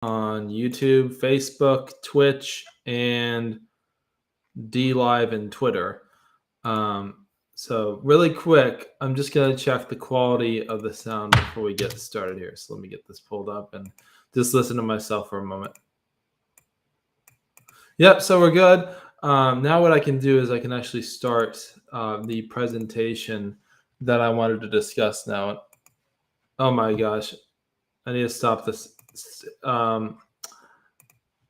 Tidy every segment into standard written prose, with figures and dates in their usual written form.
on YouTube, Facebook, Twitch, and D Live and Twitter. So really quick, I'm just going to check the quality of the sound before we get started here. So let me get this pulled up and just listen to myself for a moment. Yep, so we're good. Now what I can do is I can actually start the presentation that I wanted to discuss now. Oh my gosh, I need to stop this.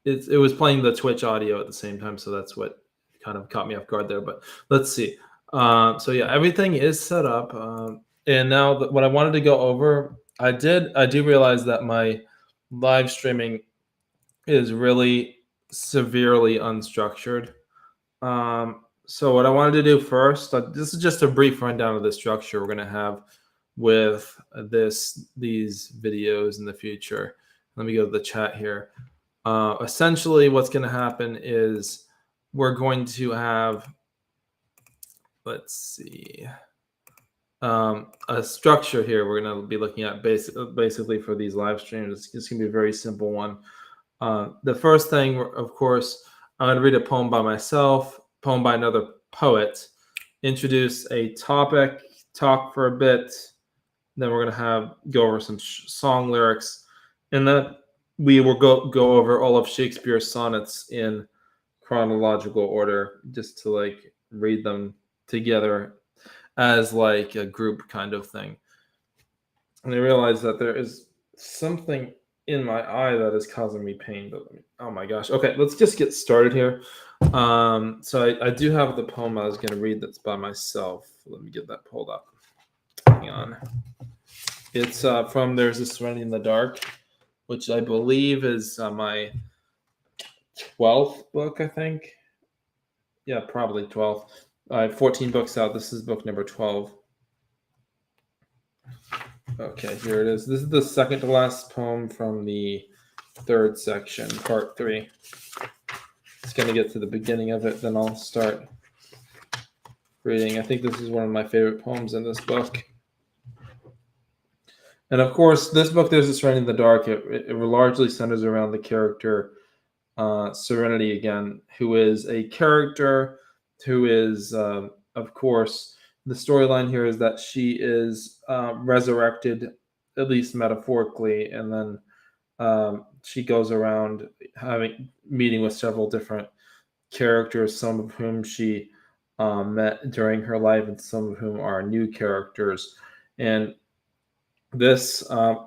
It was playing the Twitch audio at the same time, so that's what kind of caught me off guard there. But let's see. So yeah, everything is set up, and now what I wanted to go over, I do realize that my live streaming is really severely unstructured. So what I wanted to do first, this is just a brief rundown of the structure we're going to have with these videos in the future. Let me go to the chat here. Essentially, what's going to happen is we're going to have, let's see, a structure here we're going to be looking at basically for these live streams. It's going to be a very simple one. The first thing, of course, I'm going to read a poem by myself, poem by another poet, introduce a topic, talk for a bit, then we're going to go over some song lyrics, and then we will go over all of Shakespeare's sonnets in chronological order, just to like read them together as like a group kind of thing. And I realize that there is something in my eye that is causing me pain, but oh my gosh. Okay, let's just get started here. So I do have the poem I was going to read that's by myself. Let me get that pulled up. Hang on. It's from There's a Serenity in the Dark, which I believe is my 12th book, I think. Yeah, probably 12th. I have 14 books out. This is book number 12. Okay, here it is. This is the second to last poem from the third section, part 3. It's going to get to the beginning of it, then I'll start reading. I think this is one of my favorite poems in this book. And of course, this book, There's a Serenity in the Dark, it largely centers around the character Serenity again, who is a character who is, of course, the storyline here is that she is resurrected, at least metaphorically, and then she goes around meeting with several different characters, some of whom she met during her life, and some of whom are new characters. And this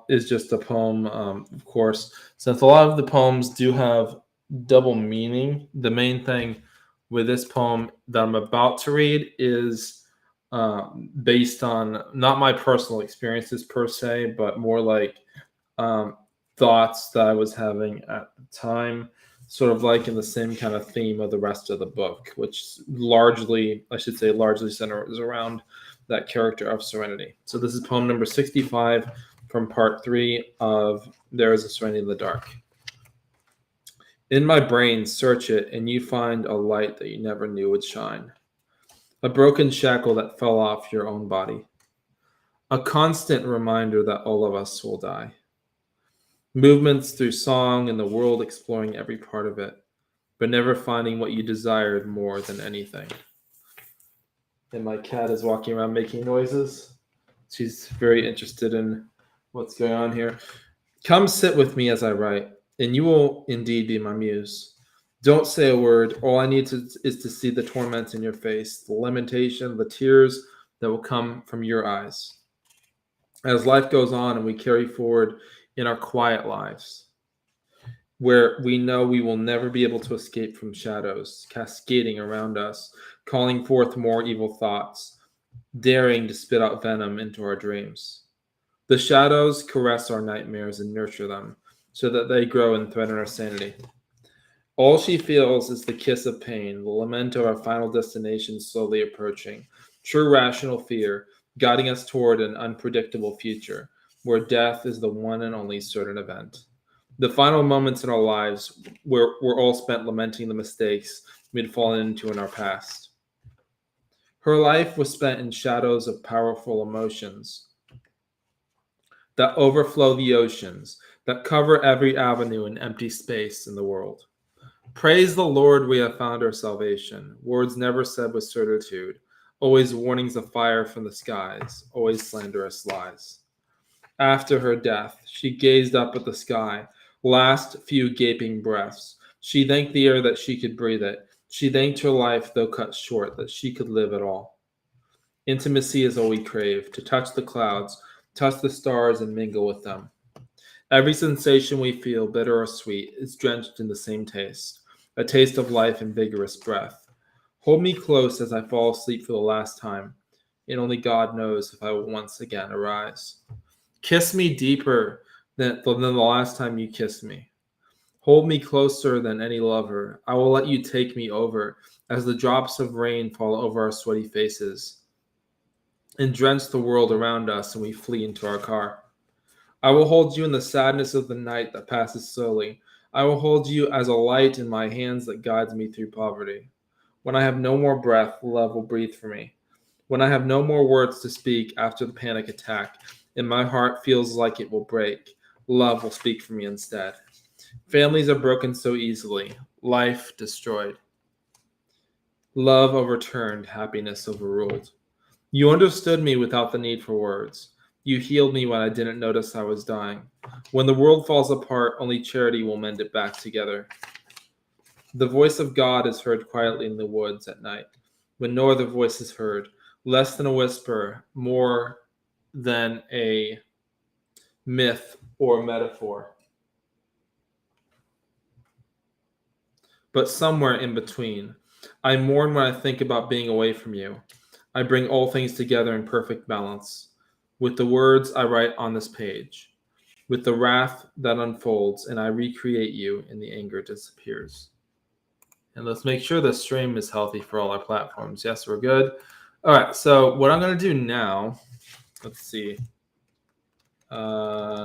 is just a poem, of course, since a lot of the poems do have double meaning. The main thing with this poem that I'm about to read is based on not my personal experiences per se, but more like thoughts that I was having at the time, sort of like in the same kind of theme of the rest of the book, which largely centers around that character of Serenity. So this is poem number 65 from part 3 of There is a Serenity in the Dark. In my brain, search it, and you find a light that you never knew would shine. A broken shackle that fell off your own body. A constant reminder that all of us will die. Movements through song and the world exploring every part of it, but never finding what you desired more than anything. And my cat is walking around making noises. She's very interested in what's going on here. Come sit with me as I write, and you will indeed be my muse. Don't say a word. All I need is to see the torment in your face, the lamentation, the tears that will come from your eyes. As life goes on and we carry forward in our quiet lives, where we know we will never be able to escape from shadows cascading around us, calling forth more evil thoughts, daring to spit out venom into our dreams. The shadows caress our nightmares and nurture them so that they grow and threaten our sanity. All she feels is the kiss of pain, the lament of our final destination slowly approaching, true rational fear, guiding us toward an unpredictable future, where death is the one and only certain event. The final moments in our lives were all spent lamenting the mistakes we'd fallen into in our past. Her life was spent in shadows of powerful emotions that overflow the oceans, that cover every avenue and empty space in the world. Praise the Lord, we have found our salvation. Words never said with certitude, always warnings of fire from the skies, always slanderous lies. After her death, she gazed up at the sky, last few gaping breaths. She thanked the air that she could breathe it. She thanked her life, though cut short, that she could live at all. Intimacy is all we crave, to touch the clouds, touch the stars, and mingle with them. Every sensation we feel, bitter or sweet, is drenched in the same taste, a taste of life and vigorous breath. Hold me close as I fall asleep for the last time, and only God knows if I will once again arise. Kiss me deeper than the last time you kissed me. Hold me closer than any lover. I will let you take me over as the drops of rain fall over our sweaty faces and drench the world around us and we flee into our car. I will hold you in the sadness of the night that passes slowly. I will hold you as a light in my hands that guides me through poverty. When I have no more breath, love will breathe for me. When I have no more words to speak after the panic attack, and my heart feels like it will break, love will speak for me instead. Families are broken so easily, life destroyed. Love overturned, happiness overruled. You understood me without the need for words. You healed me when I didn't notice I was dying. When the world falls apart, only charity will mend it back together. The voice of God is heard quietly in the woods at night, when no other voice is heard, less than a whisper, more than a myth or metaphor. But somewhere in between. I mourn when I think about being away from you. I bring all things together in perfect balance. With the words I write on this page, with the wrath that unfolds, and I recreate you, and the anger disappears. And let's make sure the stream is healthy for all our platforms. Yes, we're good. All right, so what I'm going to do now, let's see. I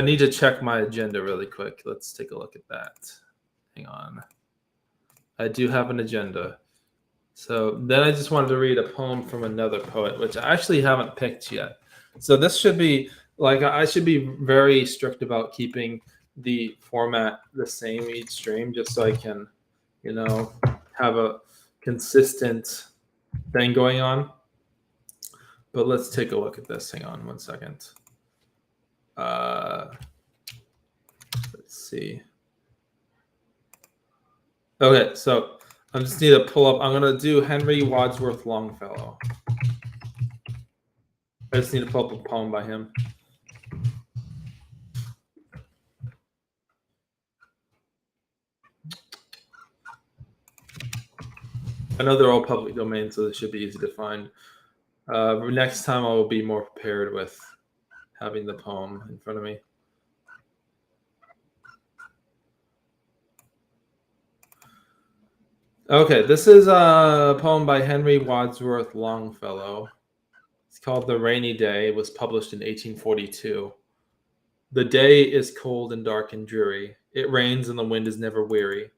need to check my agenda really quick. Let's take a look at that. Hang on. I do have an agenda. So then I just wanted to read a poem from another poet, which I actually haven't picked yet. So this should be like, I should be very strict about keeping the format the same each stream, just so I can, have a consistent thing going on. But let's take a look at this. Hang on one second. Let's see. Okay, so I just need to pull up. I'm going to do Henry Wadsworth Longfellow. I just need to pull up a poem by him. I know they're all public domain, so this should be easy to find. Next time I will be more prepared with having the poem in front of me. Okay, this is a poem by Henry Wadsworth Longfellow. It's called The Rainy Day. It was published in 1842. The day is cold and dark and dreary. It rains and the wind is never weary.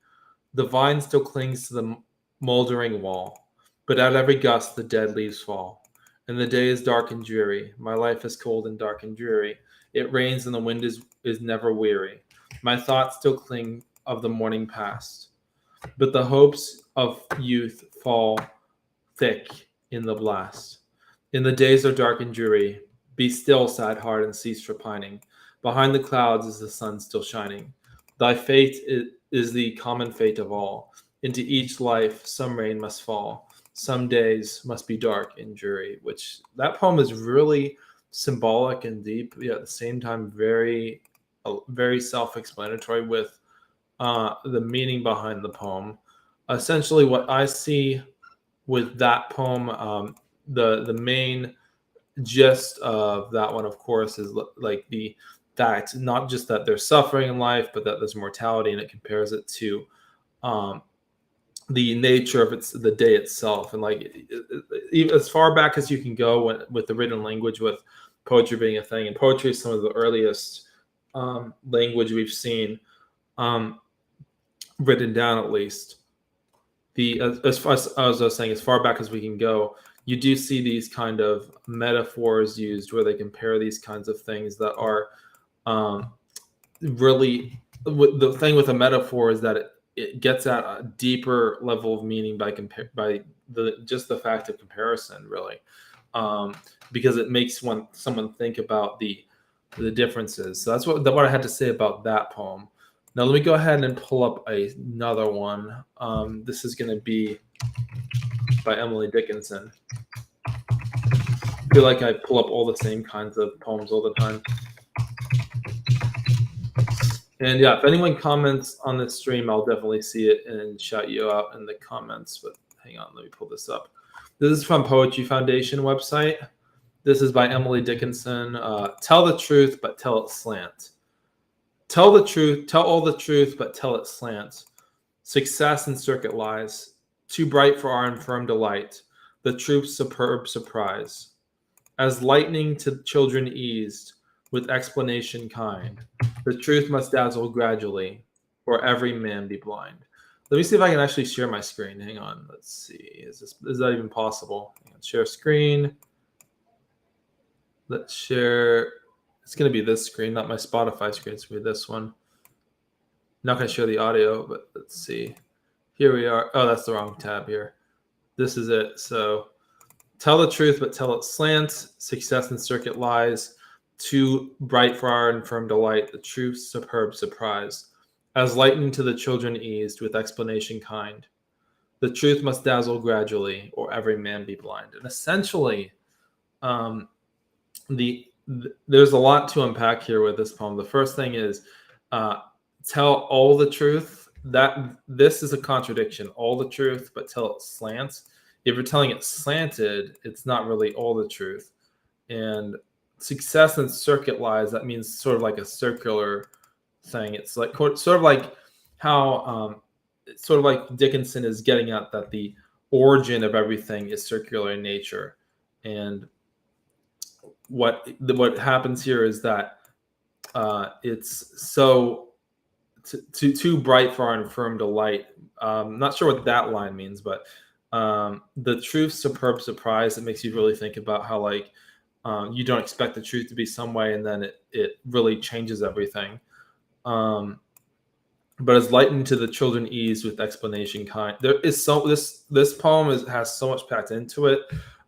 The vine still clings to the moldering wall, but at every gust the dead leaves fall. And the day is dark and dreary. My life is cold and dark and dreary. It rains and the wind is never weary. My thoughts still cling of the morning past, but the hopes of youth fall thick in the blast. In the days are dark and dreary. Be still, sad heart, and cease repining. Behind the clouds is the sun still shining. Thy fate is the common fate of all. Into each life some rain must fall. Some days must be dark and dreary. Which that poem is really symbolic and deep, yet at the same time very self-explanatory with the meaning behind the poem. Essentially, what I see with that poem, the main gist of that one, of course, is like the fact not just that there's suffering in life, but that there's mortality, and it compares it to the nature of the day itself, and like as far back as you can go with the written language, with poetry being a thing, and poetry is some of the earliest language we've seen written down, at least. As far as I was saying, as far back as we can go, you do see these kind of metaphors used where they compare these kinds of things that are really, the thing with a metaphor is that it gets at a deeper level of meaning by the fact of comparison, really, because it makes someone think about the differences. So that's what I had to say about that poem. Now let me go ahead and pull up another one. This is going to be by Emily Dickinson. I feel like I pull up all the same kinds of poems all the time. And yeah, if anyone comments on this stream, I'll definitely see it and shout you out in the comments. But hang on, let me pull this up. This is from Poetry Foundation website. This is by Emily Dickinson. Tell the truth, but tell it slant. Tell the truth, tell all the truth, but tell it slant. Success in circuit lies, too bright for our infirm delight. The truth's superb surprise. As lightning to children eased, with explanation kind. The truth must dazzle gradually, or every man be blind. Let me see if I can actually share my screen. Hang on. Let's see. Is that even possible? Share screen. Let's share. It's going to be this screen, not my Spotify screen. It's going to be this one. Not going to share the audio, but let's see. Here we are. Oh, that's the wrong tab here. This is it. So tell the truth, but tell it slant. Success in circuit lies. Too bright for our infirm delight, the truth's superb surprise. As lightning to the children eased, with explanation kind. The truth must dazzle gradually, or every man be blind. And essentially, there's a lot to unpack here with this poem. The first thing is tell all the truth. That this is a contradiction. All the truth, but tell it slants. If you're telling it slanted, it's not really all the truth. And success in circuit lies, that means sort of like a circular thing. It's like sort of like how sort of like Dickinson is getting at that the origin of everything is circular in nature. And what happens here is that it's so too bright for our infirm delight. Not sure what that line means, but the truth's superb surprise. It makes you really think about how like you don't expect the truth to be some way, and then it really changes everything. But as lightened to the children ease with explanation kind. There is this poem has so much packed into it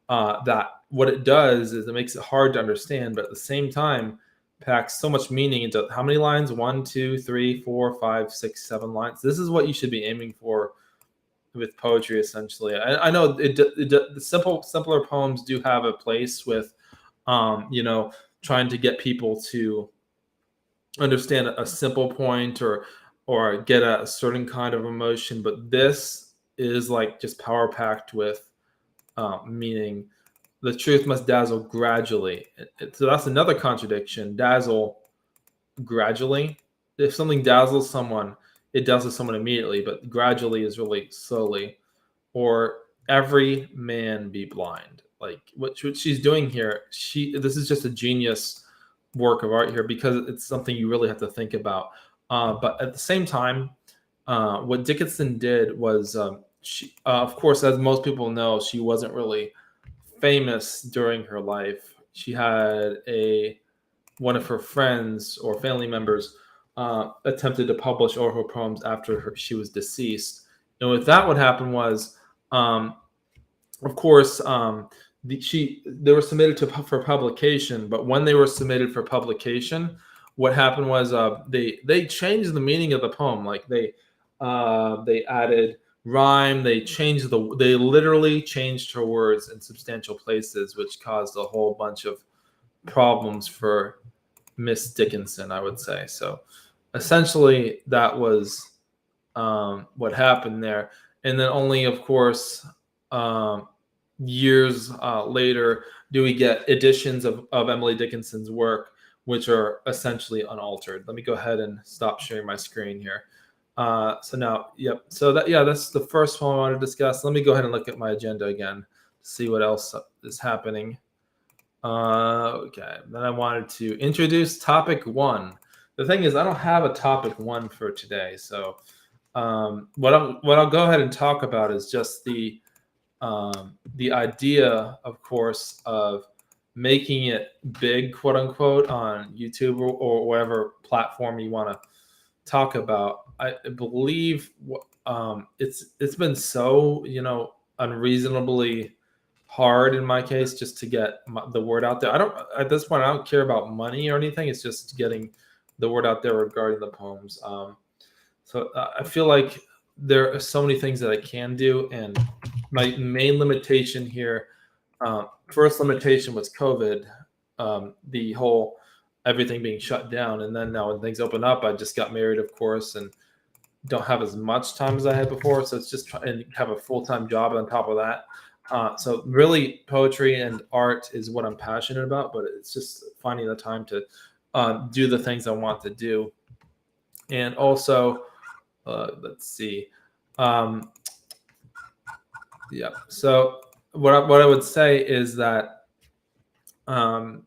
that what it does is it makes it hard to understand, but at the same time packs so much meaning into how many lines? 1, 2, 3, 4, 5, 6, 7 lines. This is what you should be aiming for with poetry, essentially. I know the simpler poems do have a place with trying to get people to understand a simple point or get a certain kind of emotion, but this is like just power packed with meaning. The truth must dazzle gradually. So that's another contradiction. Dazzle gradually. If something dazzles someone, it dazzles someone immediately, but gradually is really slowly. Or every man be blind. Like what she's doing here, this is just a genius work of art here because it's something you really have to think about. But at the same time, what Dickinson did was, she, of course, as most people know, she wasn't really famous during her life. She had one of her friends or family members attempted to publish all her poems after she was deceased. And with that, what happened was, of course, they were submitted for publication. But when they were submitted for publication, what happened was they changed the meaning of the poem. Like they added rhyme. They literally changed her words in substantial places, which caused a whole bunch of problems for Miss Dickinson, I would say. So essentially that was what happened there. And then only, of course, years later do we get editions of Emily Dickinson's work, which are essentially unaltered. Let me go ahead and stop sharing my screen here. So now, yep. So that's the first one I want to discuss. Let me go ahead and look at my agenda again to see what else is happening. Okay. Then I wanted to introduce topic 1. The thing is, I don't have a topic 1 for today. So what I'll go ahead and talk about is just the idea, of course, of making it big, quote unquote, on YouTube or whatever platform you want to talk about. I believe it's been so unreasonably hard in my case just to get the word out there. I don't at this point I don't care about money or anything. It's just getting the word out there regarding the poems. So I feel like there are so many things that I can do, and my main limitation here, first limitation was COVID, the whole everything being shut down, and then now when things open up, I just got married, of course, and don't have as much time as I had before. So it's just try and have a full-time job on top of that. So really, poetry and art is what I'm passionate about, but it's just finding the time to do the things I want to do, and also let's see. Um, yeah. So what I would say is that a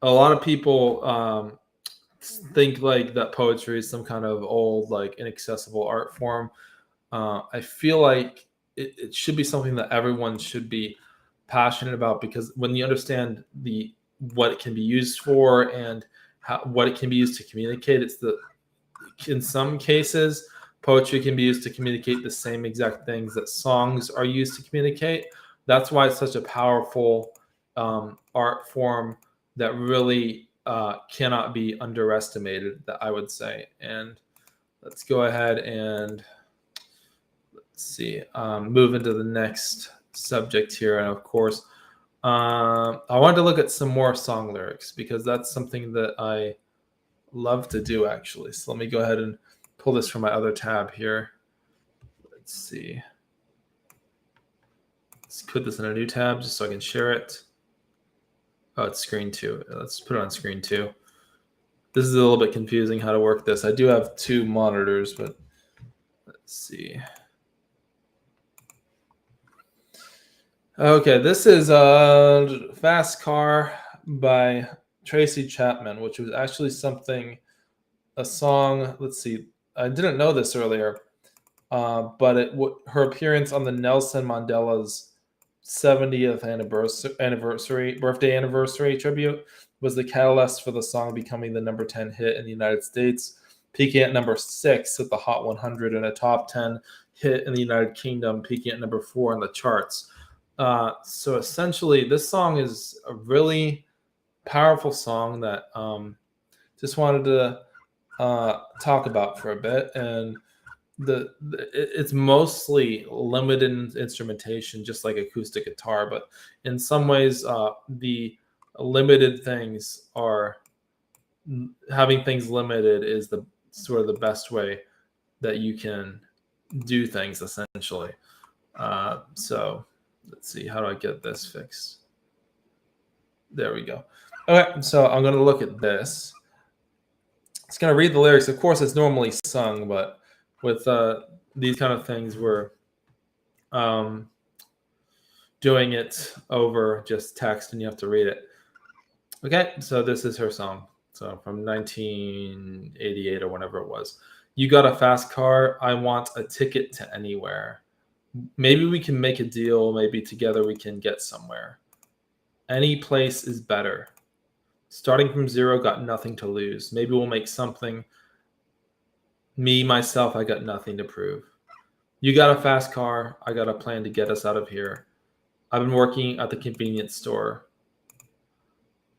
lot of people think like that poetry is some kind of old, like inaccessible art form. I feel like it should be something that everyone should be passionate about, because when you understand what it can be used for and what it can be used to communicate, in some cases poetry can be used to communicate the same exact things that songs are used to communicate. That's why it's such a powerful art form that really cannot be underestimated, that I would say. And let's go ahead and move into the next subject here. And of course, I wanted to look at some more song lyrics, because that's something that I love to do, actually. So let me go ahead and pull this from my other tab here. Let's see. Let's put this in a new tab just so I can share it. Oh, it's screen 2. Let's put it on screen 2. This is a little bit confusing how to work this. I do have 2 monitors, but let's see. Okay, this is a Fast Car by Tracy Chapman, which was actually a song. Let's see. I didn't know this earlier, but her appearance on the Nelson Mandela's 70th birthday anniversary tribute was the catalyst for the song becoming the number 10 hit in the United States, peaking at number 6 at the Hot 100, and a top 10 hit in the United Kingdom, peaking at number 4 on the charts. So essentially, this song is a really powerful song that just wanted to talk about for a bit. And it's mostly limited in instrumentation, just like acoustic guitar, but in some ways the limited things are having things limited is the sort of the best way that you can do things, essentially. So let's see, how do I get this fixed? There we go. Okay, so I'm going to look at this. It's going to read the lyrics. Of course, it's normally sung, but with these kind of things, we're doing it over just text, and you have to read it. Okay, so this is her song. So from 1988 or whenever it was. You got a fast car. I want a ticket to anywhere. Maybe we can make a deal. Maybe together we can get somewhere. Any place is better. Starting from zero, got nothing to lose. Maybe we'll make something. Me, myself, I got nothing to prove. You got a fast car. I got a plan to get us out of here. I've been working at the convenience store.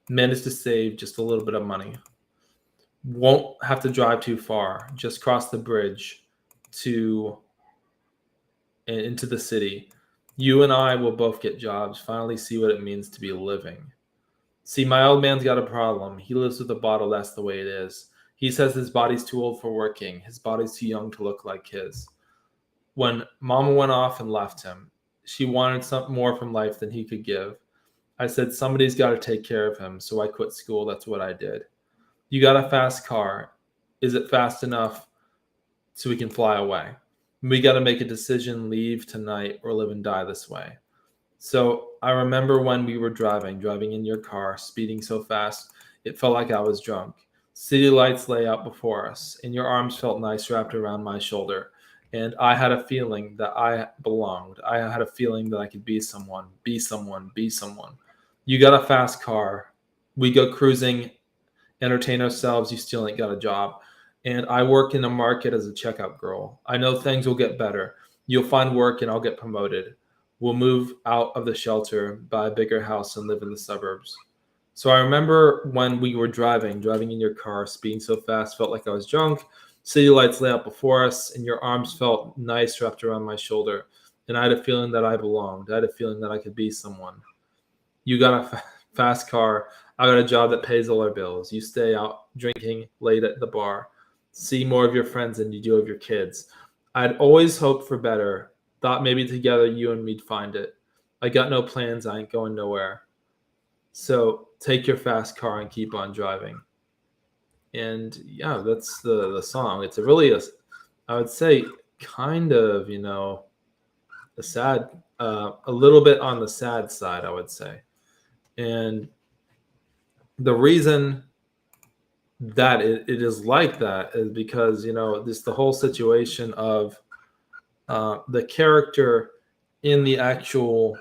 Managed to save just a little bit of money. Won't have to drive too far. Just cross the bridge into the city. You and I will both get jobs. Finally see what it means to be living. See, my old man's got a problem. He lives with a bottle. That's the way it is. He says his body's too old for working. His body's too young to look like his. When Mama went off and left him, she wanted something more from life than he could give. I said, somebody's got to take care of him, so I quit school. That's what I did. You got a fast car. Is it fast enough so we can fly away? We got to make a decision, leave tonight or live and die this way. So I remember when we were driving in your car, speeding so fast, it felt like I was drunk. City lights lay out before us, and your arms felt nice wrapped around my shoulder. And I had a feeling that I belonged. I had a feeling that I could be someone, be someone, be someone. You got a fast car. We go cruising, entertain ourselves. You still ain't got a job. And I work in the market as a checkout girl. I know things will get better. You'll find work and I'll get promoted. We'll move out of the shelter, buy a bigger house, and live in the suburbs. So I remember when we were driving in your car, speeding so fast, felt like I was drunk. City lights lay out before us, and your arms felt nice wrapped around my shoulder. And I had a feeling that I belonged. I had a feeling that I could be someone. You got a fast car. I got a job that pays all our bills. You stay out drinking late at the bar, see more of your friends than you do of your kids. I'd always hoped for better, thought maybe together you and me'd find it. I got no plans. I ain't going nowhere. So take your fast car and keep on driving. And yeah, that's the song. It's a really, I would say, kind of, a sad, a little bit on the sad side, I would say. And the reason that it is like that is because this the whole situation of the character in the actual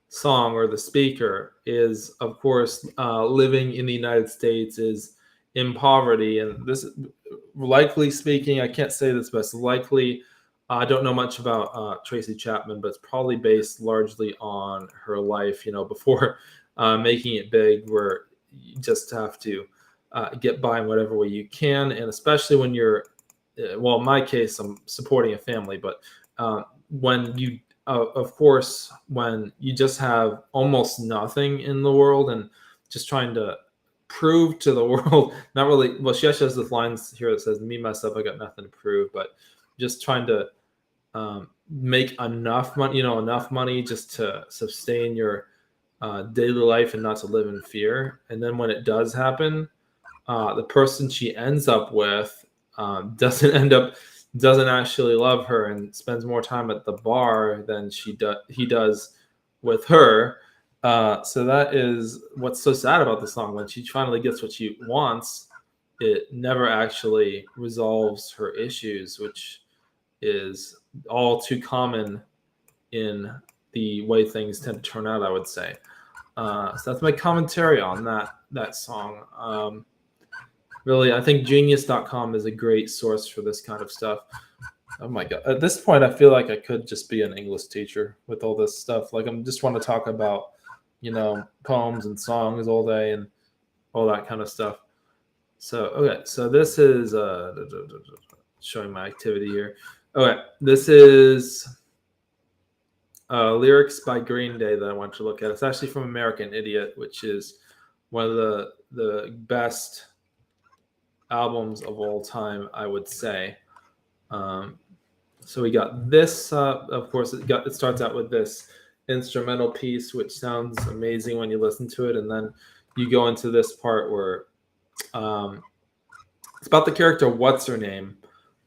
song, or the speaker is of course living in the United States, is in poverty. And this, likely speaking, I can't say this, but it's likely, I don't know much about Tracy Chapman, but it's probably based largely on her life, before making it big, where you just have to get by in whatever way you can. And especially when you're, well, in my case, I'm supporting a family, but when you, of course, when you just have almost nothing in the world and just trying to prove to the world, not really, well, she actually has this lines here that says, me, myself, I got nothing to prove, but just trying to make enough money, enough money just to sustain your daily life and not to live in fear. And then when it does happen, the person she ends up with doesn't actually love her and spends more time at the bar than he does with her. So that is what's so sad about the song. When she finally gets what she wants, it never actually resolves her issues, which is all too common in the way things tend to turn out, I would say. So that's my commentary on that song. Really, I think genius.com is a great source for this kind of stuff. Oh my God. At this point, I feel like I could just be an English teacher with all this stuff. Like, I'm just want to talk about, poems and songs all day and all that kind of stuff. So, okay. So this is showing my activity here. Okay. This is lyrics by Green Day that I want to look at. It's actually from American Idiot, which is one of the best albums of all time, I would say. So we got this, of course, it starts out with this instrumental piece, which sounds amazing when you listen to it. And then you go into this part where it's about the character, what's her name.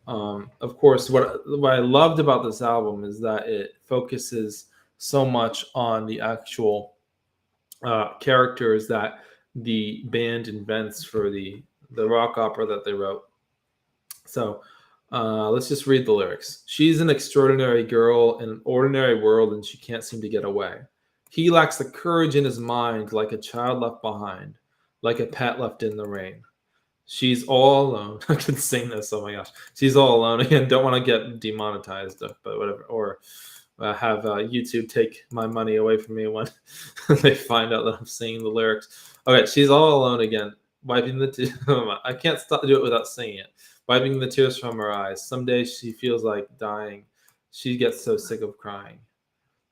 Of course, what I loved about this album is that it focuses so much on the actual characters that the band invents for the rock opera that they wrote. So let's just read the lyrics. She's an extraordinary girl in an ordinary world, and she can't seem to get away. He lacks the courage in his mind, like a child left behind, like a pet left in the rain. She's all alone. I can sing this. Oh my gosh. She's all alone. Again, don't want to get demonetized, but whatever. Or have YouTube take my money away from me when they find out that I'm singing the lyrics. Okay, she's all alone again, wiping the tears. I can't do it without singing it. Wiping the tears from her eyes. Some days she feels like dying. She gets so sick of crying.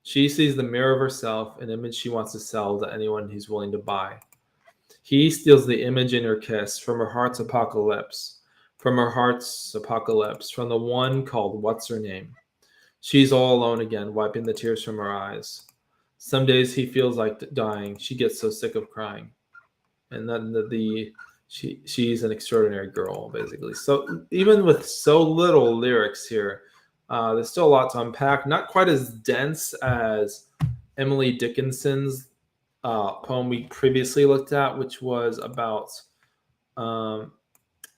She sees the mirror of herself, an image she wants to sell to anyone who's willing to buy. He steals the image in her kiss from her heart's apocalypse, from the one called What's Her Name. She's all alone again, wiping the tears from her eyes. Some days he feels like dying. She gets so sick of crying. And then she's an extraordinary girl, basically. So even with so little lyrics here, there's still a lot to unpack. Not quite as dense as Emily Dickinson's poem we previously looked at, which was about 1,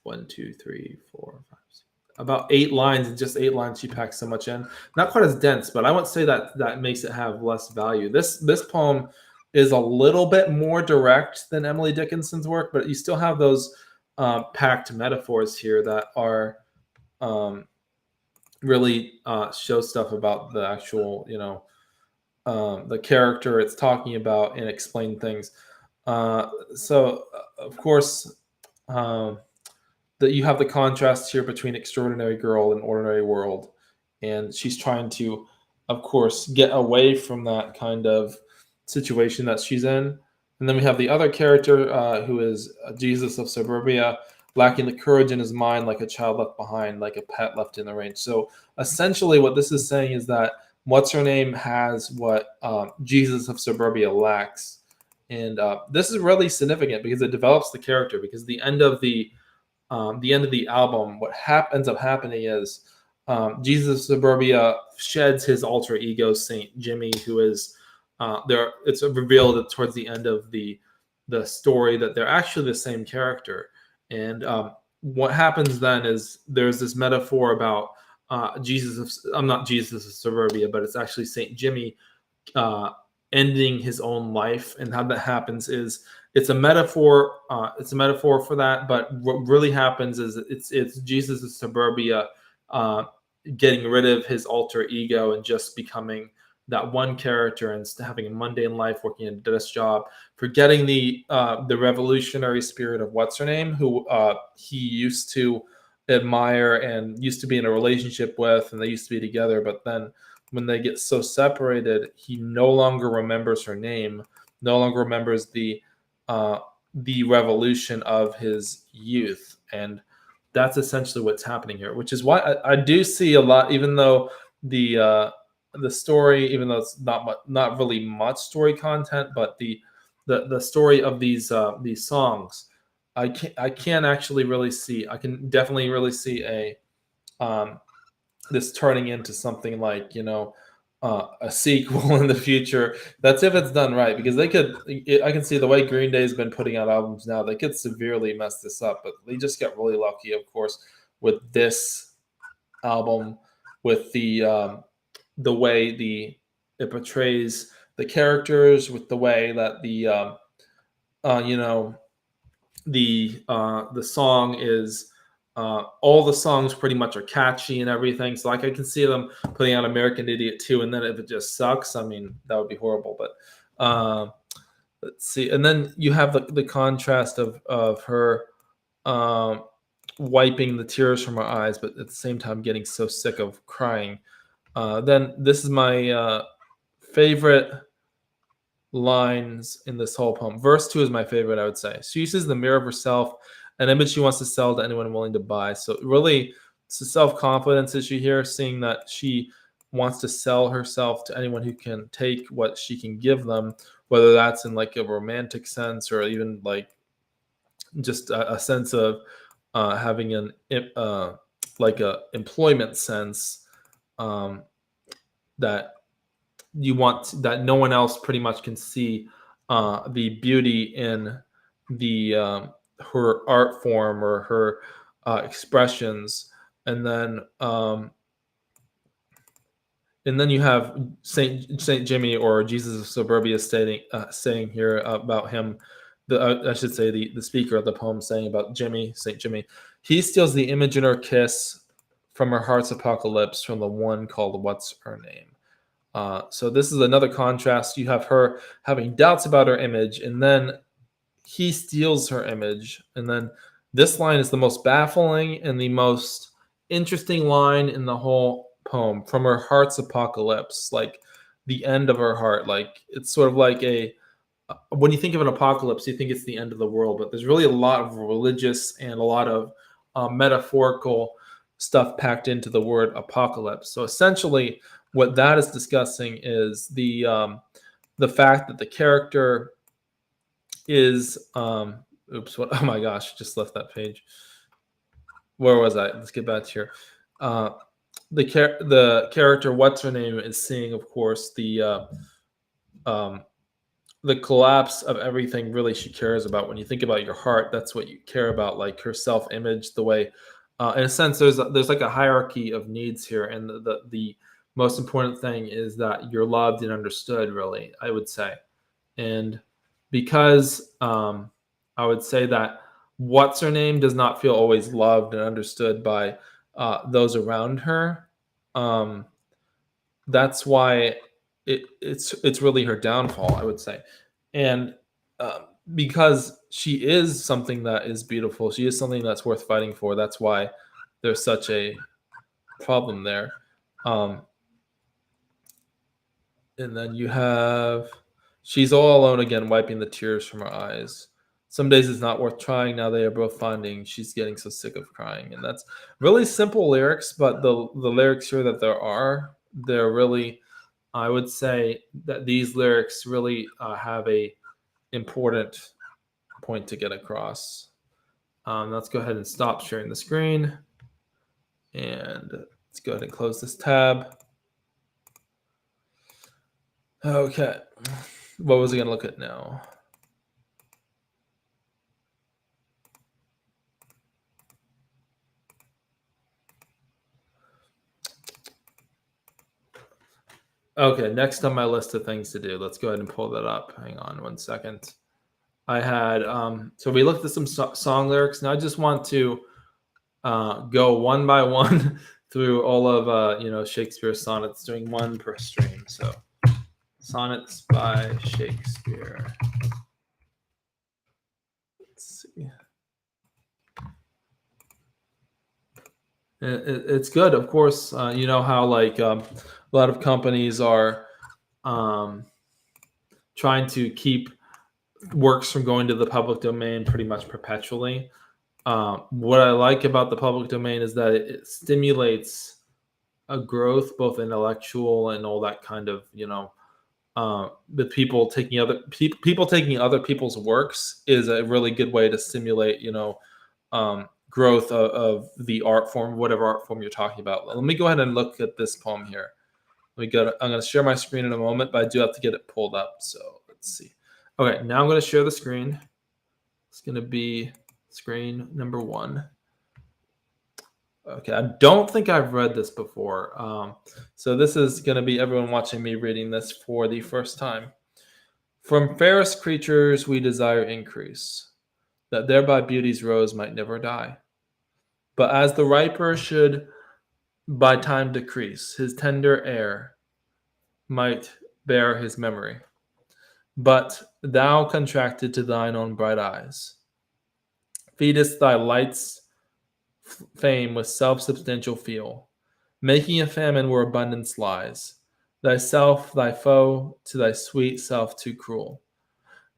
2, 3, 4, 5, 6, about 8 lines. In just 8 lines, she packs so much in. Not quite as dense, but I wouldn't say that makes it have less value. This poem is a little bit more direct than Emily Dickinson's work, but you still have those packed metaphors here that are really show stuff about the actual, the character it's talking about and explain things. Of course, that you have the contrast here between Extraordinary Girl and Ordinary World, and she's trying to, of course, get away from that kind of situation that she's in. And then we have the other character who is Jesus of Suburbia, lacking the courage in his mind, like a child left behind, like a pet left in the range. So essentially, what this is saying is that what's her name has what Jesus of Suburbia lacks, and this is really significant because it develops the character. Because the end of the album, what ends up happening is Jesus of Suburbia sheds his alter ego, Saint Jimmy, who is there. It's revealed that towards the end of the story that they're actually the same character. And what happens then is there's this metaphor about I'm not Jesus of Suburbia, but it's actually Saint Jimmy ending his own life. And how that happens is it's a metaphor. It's a metaphor for that. But what really happens is it's Jesus of Suburbia getting rid of his alter ego and just becoming that one character and having a mundane life, working a desk job, forgetting the revolutionary spirit of what's her name, who he used to admire and used to be in a relationship with, and they used to be together. But then when they get so separated, he no longer remembers her name, no longer remembers the revolution of his youth. And that's essentially what's happening here, which is why I do see a lot, even though the story, even though it's not really much story content, but the story of these songs, I can actually really see, I can definitely really see a this turning into something like, a sequel in the future. That's if it's done right, because I can see the way Green Day's been putting out albums now, they could severely mess this up, but they just got really lucky, of course, with this album, with the way it portrays the characters, with the way that the song is, all the songs pretty much are catchy and everything. So like I can see them putting out American Idiot 2, and then if it just sucks, I mean, that would be horrible. But let's see. And then you have the contrast of her wiping the tears from her eyes, but at the same time getting so sick of crying. Then this is my favorite lines in this whole poem. Verse 2 is my favorite, I would say. She uses the mirror of herself, an image she wants to sell to anyone willing to buy. So really, it's a self-confidence issue here, seeing that she wants to sell herself to anyone who can take what she can give them, whether that's in like a romantic sense or even like just a sense of having an like a employment sense, that you want, that no one else pretty much can see the beauty in the her art form or her expressions. And then you have Saint Jimmy, or Jesus of Suburbia, saying here about him. I should say the speaker of the poem saying about Saint Jimmy. He steals the image in her kiss from her heart's apocalypse, from the one called What's Her Name. So this is another contrast. You have her having doubts about her image, and then he steals her image. And then this line is the most baffling and the most interesting line in the whole poem. From her heart's apocalypse, like the end of her heart. Like it's sort of like when you think of an apocalypse, you think it's the end of the world, but there's really a lot of religious and a lot of metaphorical stuff packed into the word apocalypse. So essentially, what that is discussing is the fact that the character is oops, what, oh my gosh, just left that page. Where was I? Let's get back to here. The character, what's her name, is seeing, of course, the collapse of everything really she cares about. When you think about your heart, that's what you care about, like her self-image, the way, in a sense, there's like a hierarchy of needs here, and the most important thing is that you're loved and understood, really, I would say. And because I would say that what's her name does not feel always loved and understood by those around her. Um, that's why it's really her downfall, I would say. And because she is something that is beautiful, she is something that's worth fighting for. That's why there's such a problem there. Um, and then you have she's all alone again, wiping the tears from her eyes. Some days it's not worth trying. Now they are both finding she's getting so sick of crying, and that's really simple lyrics. But the lyrics here that they're really, I would say that these lyrics really have a important point to get across. Let's go ahead and stop sharing the screen, and let's go ahead and close this tab. Okay, what was I going to look at now? Okay, next on my list of things to do. Let's go ahead and pull that up. Hang on one second. I had so we looked at some song lyrics. Now I just want to go one by one through all of Shakespeare's sonnets, doing one per stream. So sonnets by Shakespeare. Let's see. It's good, of course. You know how like a lot of companies are trying to keep works from going to the public domain pretty much perpetually. What I like about the public domain is that it stimulates a growth, both intellectual and all that kind of, the people taking people taking other people's works is a really good way to stimulate, growth of the art form, whatever art form you're talking about. Let me go ahead and look at this poem here. I'm going to share my screen in a moment, but I do have to get it pulled up. So let's see. Okay, now I'm going to share the screen. It's going to be screen number 1. Okay, I don't think I've read this before. So this is going to be everyone watching me reading this for the first time. From fairest creatures we desire increase, that thereby beauty's rose might never die. But as the riper should by time decrease, his tender air might bear his memory. But thou contracted to thine own bright eyes, feedest thy light's fame with self-substantial feel, making a famine where abundance lies, thyself thy foe, to thy sweet self too cruel.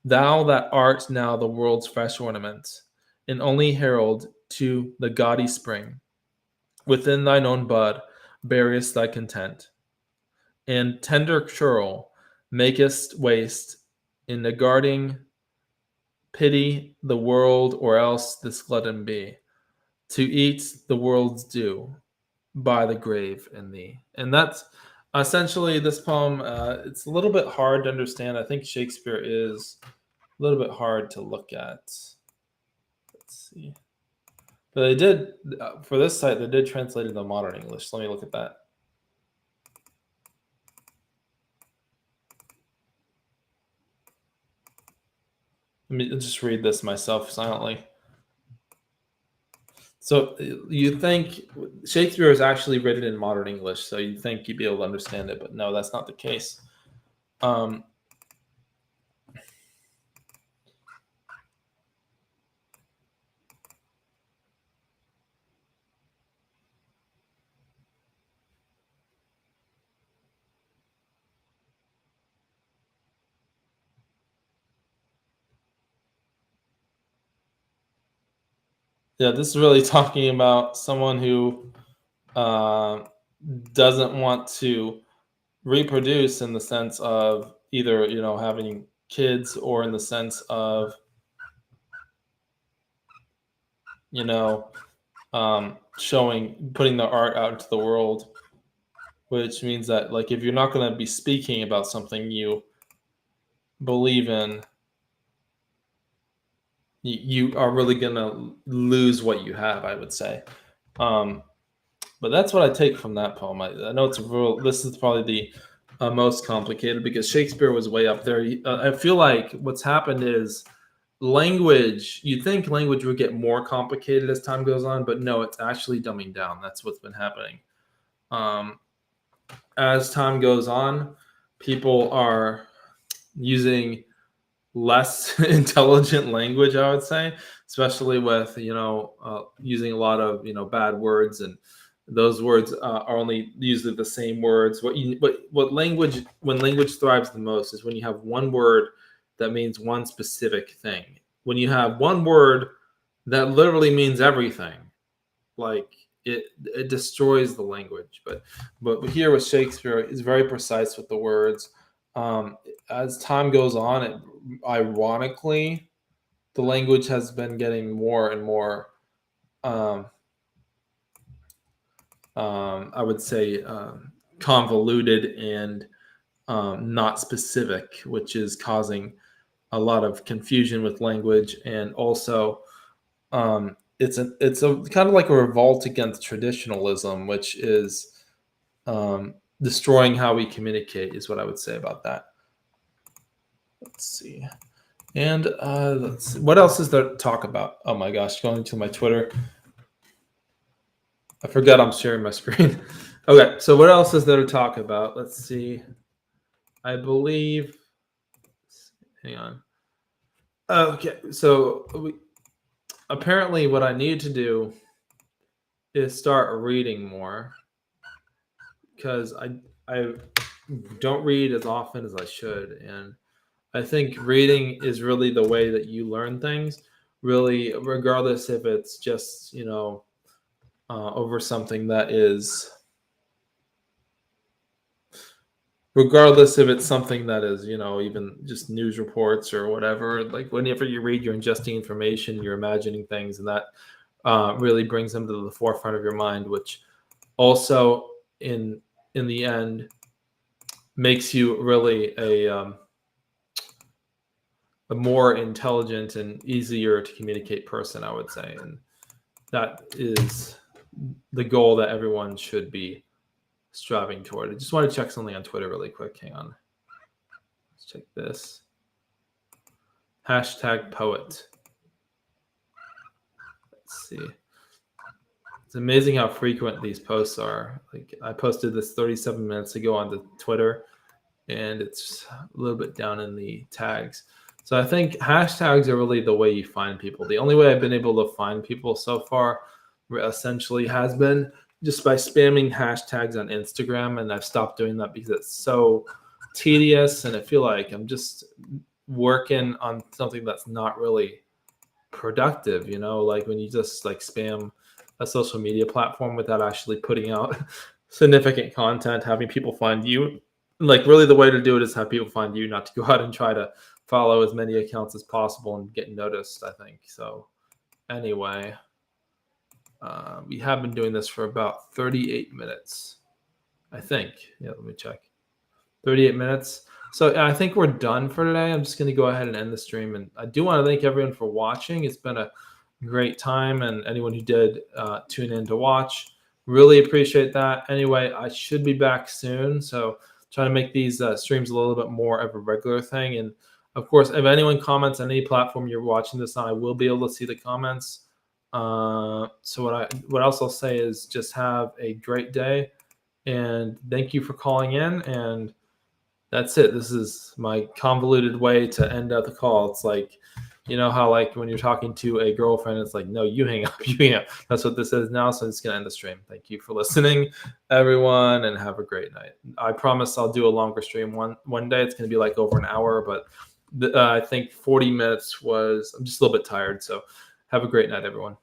Thou that art now the world's fresh ornament, and only herald to the gaudy spring, within thine own bud buryest thy content, and tender churl makest waste in the guarding pity the world, or else this glutton be, to eat the world's due by the grave in thee. And that's essentially this poem. It's a little bit hard to understand. I think Shakespeare is a little bit hard to look at. Let's see. But they did, for this site, they did translate it into modern English. So let me look at that. Let me just read this myself silently. So you think Shakespeare is actually written in modern English, so you think you'd be able to understand it, but no, that's not the case. Yeah, this is really talking about someone who doesn't want to reproduce in the sense of either having kids, or in the sense of putting the art out into the world, which means that like if you're not going to be speaking about something you believe in, you are really going to lose what you have, I would say. But that's what I take from that poem. I know it's this is probably most complicated because Shakespeare was way up there. I feel like what's happened is language. You think language would get more complicated as time goes on, but no, it's actually dumbing down. That's what's been happening. Um, as time goes on, people are using less intelligent language, I would say, especially with using a lot of bad words, and those words are only usually the same words. What language when language thrives the most is when you have one word that means one specific thing. When you have one word that literally means everything, like it destroys the language. But here with Shakespeare, he's very precise with the words. As time goes on, ironically, the language has been getting more and more, um, I would say, convoluted and not specific, which is causing a lot of confusion with language. And also, it's a kind of like a revolt against traditionalism, which is destroying how we communicate, is what I would say about that. Let's see. And let's see. What else is there to talk about? Oh my gosh, going to my Twitter. I forgot I'm sharing my screen. Okay, so what else is there to talk about? Let's see. I believe. Hang on. Okay, so apparently what I need to do is start reading more, because I don't read as often as I should, and I think reading is really the way that you learn things, really, regardless if it's just over something that is, regardless if it's something that is even just news reports or whatever. Like whenever you read, you're ingesting information, you're imagining things, and that really brings them to the forefront of your mind, which also in the end makes you really a more intelligent and easier to communicate person, I would say. And that is the goal that everyone should be striving toward. I just want to check something on Twitter really quick. Hang on. Let's check this. Hashtag poet. Let's see. It's amazing how frequent these posts are. Like I posted this 37 minutes ago onto Twitter, and it's a little bit down in the tags. So I think hashtags are really the way you find people. The only way I've been able to find people so far essentially has been just by spamming hashtags on Instagram, and I've stopped doing that because it's so tedious, and I feel like I'm just working on something that's not really productive, like when you just like spam a social media platform without actually putting out significant content, having people find you. Like really the way to do it is have people find you, not to go out and try to follow as many accounts as possible and get noticed, I think. So anyway, we have been doing this for about 38 minutes, I think. Yeah, let me check. 38 minutes. So I think we're done for today. I'm just going to go ahead and end the stream. And I do want to thank everyone for watching. It's been a great time. And anyone who did tune in to watch, really appreciate that. Anyway, I should be back soon. So trying to make these streams a little bit more of a regular thing. And of course, if anyone comments on any platform you're watching this on, I will be able to see the comments. So what else I'll say is just have a great day. And thank you for calling in. And that's it. This is my convoluted way to end out the call. It's like, how like when you're talking to a girlfriend, it's like, no, you hang up, you hang up. That's what this is now. So I'm just going to end the stream. Thank you for listening, everyone, and have a great night. I promise I'll do a longer stream one day. It's going to be like over an hour, but I think 40 minutes I'm just a little bit tired. So have a great night, everyone.